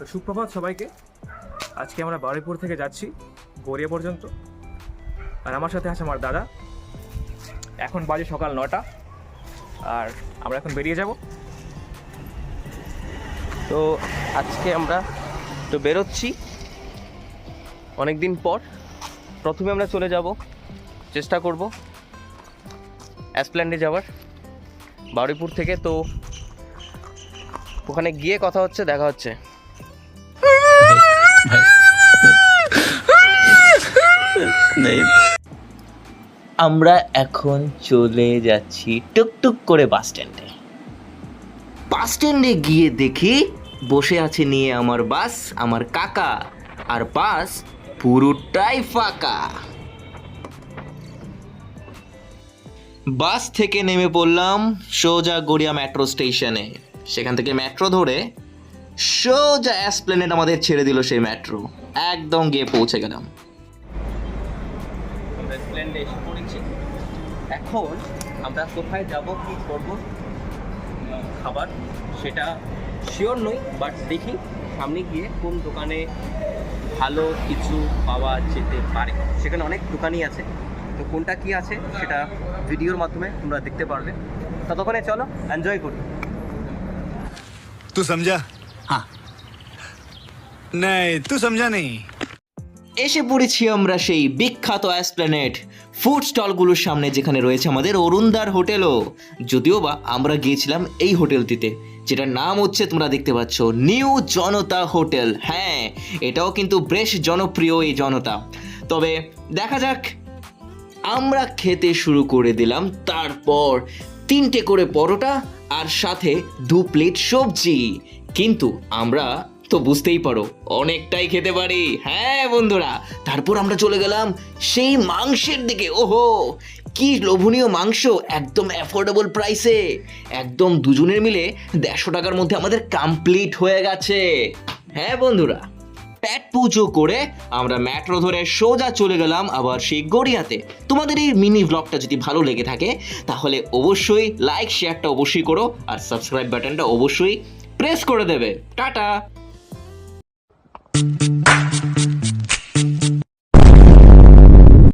তো সুপ্রভাত সবাইকে। আজকে আমরা বারুইপুর থেকে যাচ্ছি গড়িয়া পর্যন্ত, আর আমার সাথে আছে আমার দাদা। এখন বাজে সকাল 9টা, আর আমরা এখন বেরিয়ে যাব। তো আজকে আমরা তো বেরোচ্ছি অনেক দিন পর। প্রথমে আমরা চলে যাব, চেষ্টা করব এসপ্ল্যান্ডে যাওয়ার বারুইপুর থেকে। তো ওখানে গিয়ে কথা হচ্ছে, দেখা হচ্ছে। আমরা এখন চলে যাচ্ছি টুকটুক করে বাস স্ট্যান্ডে। বাস স্ট্যান্ডে গিয়ে দেখি বসে আছে নিয়ে আমার বাস, আমার কাকা, আর বাস পুরোটাই ফাঁকা। বাস থেকে নেমে পড়লাম সোজা গড়িয়া মেট্রো স্টেশনে। সেখান থেকে মেট্রো ধরে সোজা এসপ্ল্যানেড আমাদের ছেড়ে দিল সেই মেট্রো। একদম গিয়ে পৌঁছে গেলাম। আমরা এসপ্ল্যানেডে এসে পড়েছি। এখন আমরা কোথায় যাব, কি করব, খাবার সেটা শিওর নই, বাট দেখি সামনে গিয়ে কোন দোকানে ভালো কিছু পাওয়া যেতে পারে। সেখানে অনেক দোকানই আছে, তো কোনটা কি আছে সেটা ভিডিওর মাধ্যমে তোমরা দেখতে পারবে। ততক্ষণে চলো এনজয় করি। तू समझा? हाँ। नहीं, तू समझा नहीं। এসে পড়েছি আমরা সেই বিখ্যাত এসপ্ল্যানেড ফুড স্টলগুলোর সামনে, যেখানে রয়েছে আমাদের অরুণদার হোটেলও। যদিও বা আমরা গিয়েছিলাম এই হোটেলটিতে, যেটার নাম হচ্ছে তোমরা দেখতে পাচ্ছ নিউ জনতা হোটেল। হ্যাঁ, এটাও কিন্তু বেশ জনপ্রিয় এই জনতা। তবে দেখা যাক। আমরা খেতে শুরু করে দিলাম। তারপর 3টে করে পরোটা আর সাথে 2 প্লেট সবজি। কিন্তু আমরা তো বুঝতেই পারো অনেকটাই খেতে পারি। হ্যাঁ বন্ধুরা, তারপর আমরা চলে গেলাম সেই মাংসের দিকে। ওহো, কি লোভনীয় মাংস, একদম অ্যাফোর্ডেবল প্রাইসে। একদম দুজনের মিলে 150 টাকার মধ্যে আমাদের কমপ্লিট হয়ে গেছে। হ্যাঁ বন্ধুরা, পেট পুজো করে আমরা মেট্রো ধরে সোজা চলে গেলাম আবার সেই গড়িয়াতে। তোমাদের এই মিনি ব্লগটা যদি ভালো লেগে থাকে তাহলে অবশ্যই লাইক শেয়ারটা অবশ্যই করো, আর সাবস্ক্রাইব বাটনটা অবশ্যই প্রেস করে দেবে। টাটা।